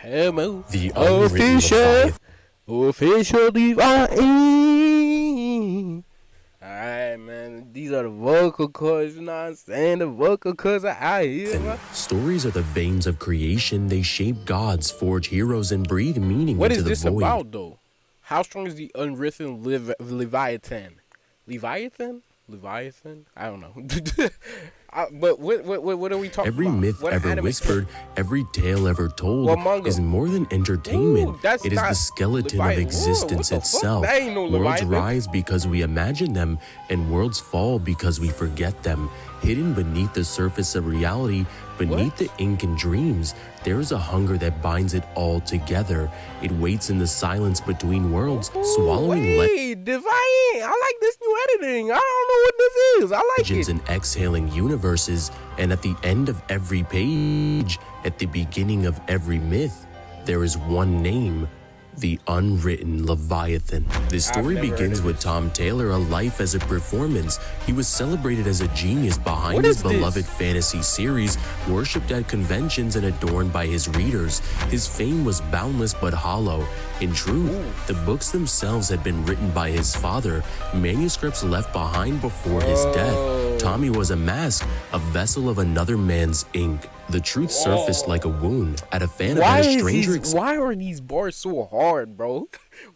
Hello. The Unwritten Leviathan. Official Leviathan. Alright, man. These are the vocal cords, you know what I'm saying? The vocal cords are out here, man. Stories are the veins of creation. They shape gods, forge heroes, and breathe meaning What into is the this void. about, though? How strong is the unwritten Leviathan? Leviathan? Leviathan? I don't know. But what are we talking Every about? myth What ever anime? whispered, every tale ever told What manga? is more than entertainment. Ooh, that's It is the not skeleton Leviathan. of existence What the fuck? itself. That ain't no Worlds Leviathan. rise because we imagine them, and worlds fall because we forget them. Hidden beneath the surface of reality, beneath the ink and dreams, there is a hunger that binds it all together. It waits in the silence between worlds, swallowing Divine! I like this new editing. I don't know what this is. I like legends it. and exhaling universes, and at the end of every page, at the beginning of every myth, there is one name: the Unwritten Leviathan. The story never heard begins of with Tom Taylor, a life as a performance. He was celebrated as a genius behind What his is this? beloved fantasy series, worshipped at conventions and adorned by his readers. His fame was boundless but hollow. In truth, the books themselves had been written by his father, manuscripts left behind before his death. Tommy was a mask, a vessel of another man's ink. The truth surfaced like a wound. At a fan event, a stranger Why are these bars so hard, bro?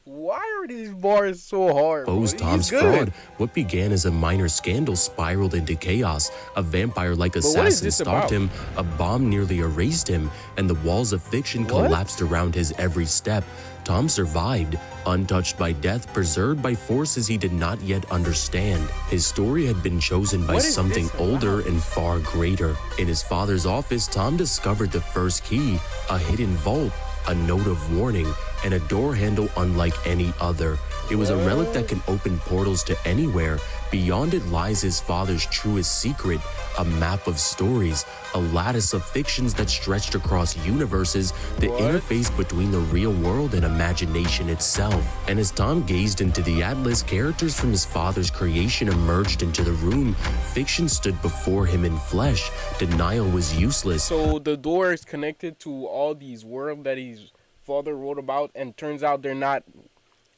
Why are these bars so hard, bro? exposed Tom's He's good. fraud. What began as a minor scandal spiraled into chaos. A vampire-like what is assassin this stalked about? him, a bomb nearly erased him, and the walls of fiction collapsed around his every step. Tom survived, untouched by death, preserved by forces he did not yet understand. His story had been chosen by What is something this older and far greater. In his father's office, Tom discovered the first key, a hidden vault, a note of warning, and a door handle unlike any other. It was a relic that can open portals to anywhere. Beyond it lies his father's truest secret, a map of stories, a lattice of fictions that stretched across universes, the interface between the real world and imagination itself. And as Tom gazed into the atlas, characters from his father's creation emerged into the room. Fiction stood before him in flesh. Denial was useless. So the door is connected to all these worlds that his father wrote about, and turns out they're not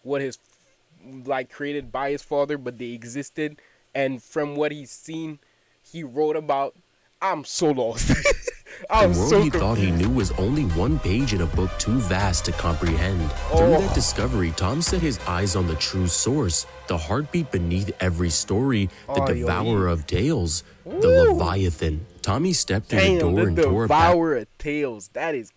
what his created by his father, but they existed. And from what he's seen, he wrote about. I'm so lost. The world he thought he knew was only one page in a book too vast to comprehend. Through that discovery, Tom set his eyes on the true source, the heartbeat beneath every story, the devourer of tales, the Leviathan. Tommy stepped through the door and tore a devourer of tales. That is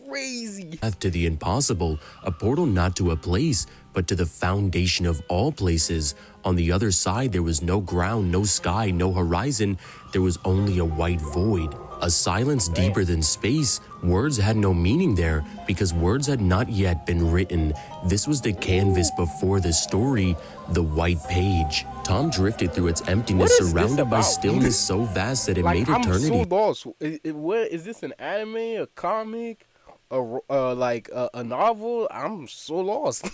crazy. path to the impossible, a portal not to a place, but to the foundation of all places. On the other side, there was no ground, no sky, no horizon. There was only a white void, a silence deeper than space. Words had no meaning there because words had not yet been written. This was the canvas before the story, the white page. Tom drifted through its emptiness, What is this surrounded by about? stillness so vast that it made I'm eternity. so lost. What is this? An anime? A comic? A novel? I'm so lost.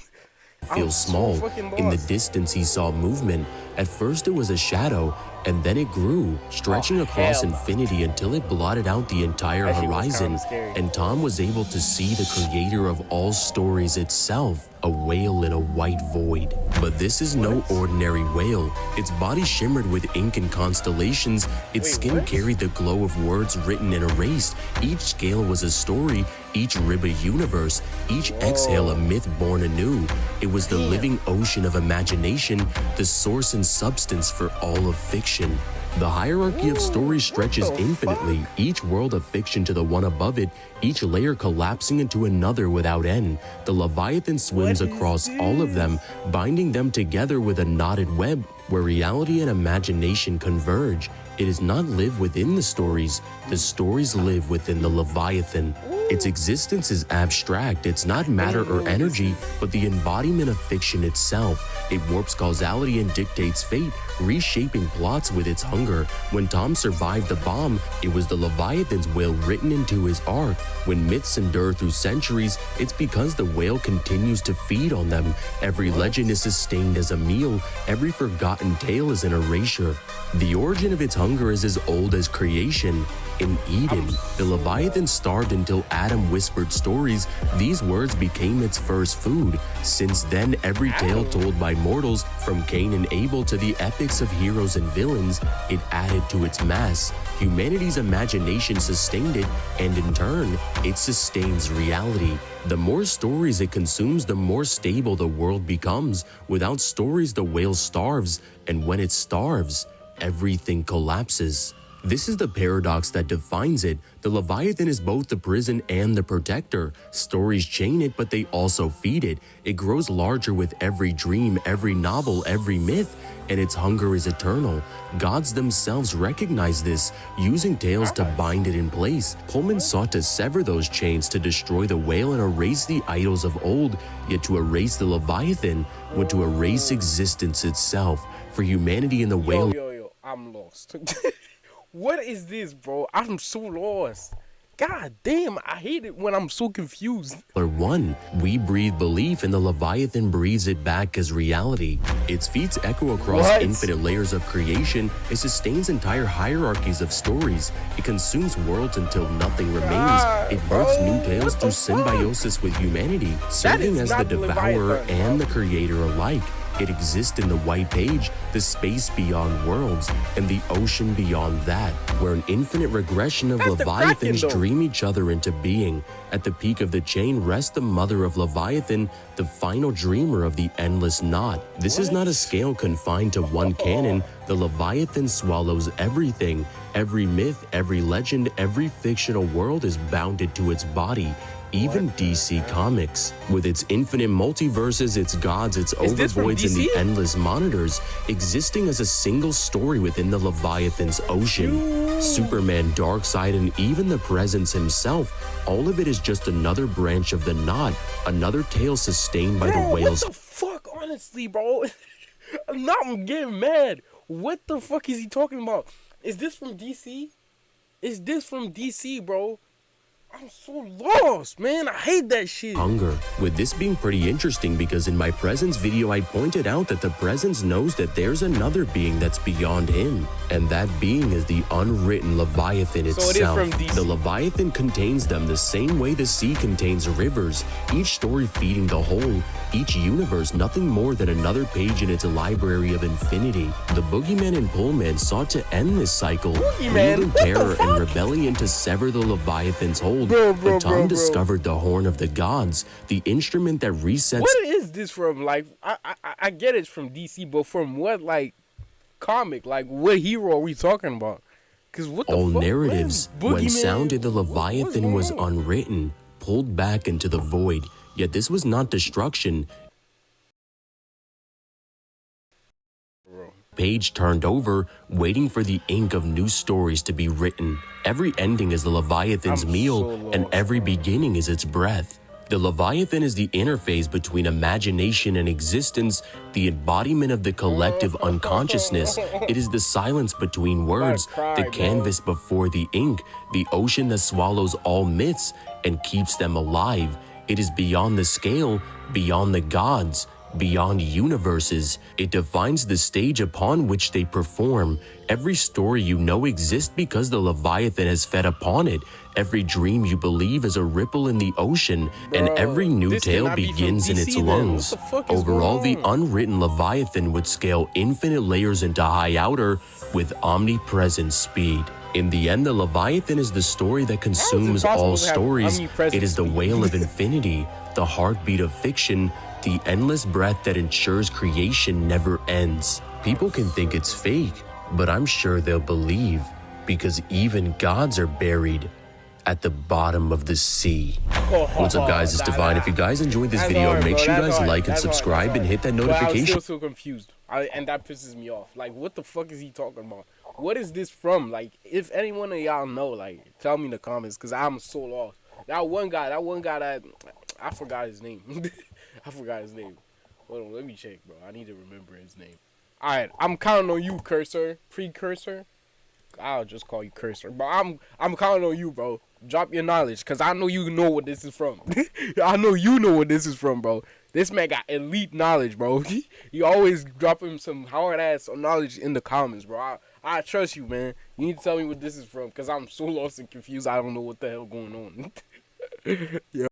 Feel I'm small. so fucking In the lost. distance, he saw movement. At first, it was a shadow, and then it grew, stretching across hell. infinity until it blotted out the entire That shit was horizon. kinda scary. And Tom was able to see the creator of all stories itself, a whale in a white void. But this is no ordinary whale. Its body shimmered with ink and constellations. Its skin carried the glow of words written and erased. Each scale was a story, each rib a universe, each exhale a myth born anew. It was the living ocean of imagination, the source and substance for all of fiction. The hierarchy of stories stretches infinitely, each world of fiction to the one above it, each layer collapsing into another without end. The Leviathan swims across all of them, binding them together with a knotted web where reality and imagination converge. It does not live within the stories live within the Leviathan. Its existence is abstract. It's not matter or energy, but the embodiment of fiction itself. It warps causality and dictates fate, reshaping plots with its hunger. When Tom survived the bomb, it was the Leviathan's will written into his arc. When myths endure through centuries, it's because the whale continues to feed on them. Every legend is sustained as a meal. Every forgotten tale is an erasure. The origin of its hunger is as old as creation. In Eden, the Leviathan starved until Adam whispered stories. These words became its first food. Since then, every tale told by mortals, from Cain and Abel to the epics of heroes and villains, it added to its mass. Humanity's imagination sustained it, and in turn, it sustains reality. The more stories it consumes, the more stable the world becomes. Without stories, the whale starves, and when it starves, everything collapses. This is the paradox that defines it. The Leviathan is both the prison and the protector. Stories chain it, but they also feed it. It grows larger with every dream, every novel, every myth, and its hunger is eternal. Gods themselves recognize this, using tales to bind it in place. Pullman sought to sever those chains, to destroy the whale and erase the idols of old. Yet to erase the Leviathan would to erase existence itself. For humanity and the whale... Yo, I'm lost. What is this, bro? I'm so lost. God damn, I hate it when I'm so confused. One, we breathe belief and the Leviathan breathes it back as reality. Its feats echo across infinite layers of creation. It sustains entire hierarchies of stories. It consumes worlds until nothing remains. It births new tales through symbiosis with humanity, serving as the devourer and the creator alike. It exists in the white page, the space beyond worlds, and the ocean beyond that, where an infinite regression of Leviathans dream each other into being. At the peak of the chain rests the mother of Leviathan, the final dreamer of the endless knot. This is not a scale confined to one canon. The Leviathan swallows everything. Every myth, every legend, every fictional world is bounded to its body. Even DC Comics, with its infinite multiverses, its gods, its overvoids, and the endless monitors, existing as a single story within the Leviathan's ocean. Superman, Darkseid, and even the Presence himself, all of it is just another branch of the knot, another tale sustained by the whales. What the fuck, honestly, bro? Now I'm getting mad. What the fuck is he talking about? Is this from DC? Is this from DC, bro? I'm so lost, man. I hate that shit. Hunger. With this being pretty interesting because in my Presence video I pointed out that the Presence knows that there's another being that's beyond him, and that being is the unwritten Leviathan itself. So it is from DC. The Leviathan contains them the same way the sea contains rivers, each story feeding the whole, each universe nothing more than another page in its library of infinity. The Boogeyman and Pullman sought to end this cycle, wielding terror and rebellion to sever the Leviathan's hold. But Tom discovered the Horn of the Gods, the instrument that resets... What is this from? Like, I get it's from DC, but from what, like, comic? Like, what hero are we talking about? Because what the all fuck, narratives, man? when sounded, the Leviathan was unwritten, pulled back into the void. Yet this was not destruction. Page turned over, waiting for the ink of new stories to be written. Every ending is the Leviathan's meal, and every beginning is its breath. The Leviathan is the interface between imagination and existence, the embodiment of the collective unconsciousness. It is the silence between words, the canvas before the ink, the ocean that swallows all myths and keeps them alive. It is beyond the scale, beyond the gods, beyond universes. It defines the stage upon which they perform. Every story you know exists because the Leviathan has fed upon it. Every dream you believe is a ripple in the ocean, and every new tale begins in its lungs. Overall, the unwritten Leviathan would scale infinite layers into high outer with omnipresent speed. In the end, the Leviathan is the story that consumes all stories. It is the whale of infinity, the heartbeat of fiction, the endless breath that ensures creation never ends. People can think it's fake, but I'm sure they'll believe, because even gods are buried at the bottom of the sea. What's up, guys? It's Divine. If you guys enjoyed this video, make sure you guys like and subscribe and hit that notification. I'm still so confused, and that pisses me off. Like, what the fuck is he talking about? What is this from? Like, if any one of y'all know, like, tell me in the comments, because I'm so lost. That one guy that I forgot his name. I forgot his name. Hold on, let me check, bro. I need to remember his name. Alright, I'm counting on you, Cursor. Precursor? I'll just call you Cursor. But I'm counting on you, bro. Drop your knowledge, because I know you know what this is from. I know you know what this is from, bro. This man got elite knowledge, bro. You always drop him some hard-ass knowledge in the comments, bro. I trust you, man. You need to tell me what this is from, because I'm so lost and confused. I don't know what the hell going on. Yeah.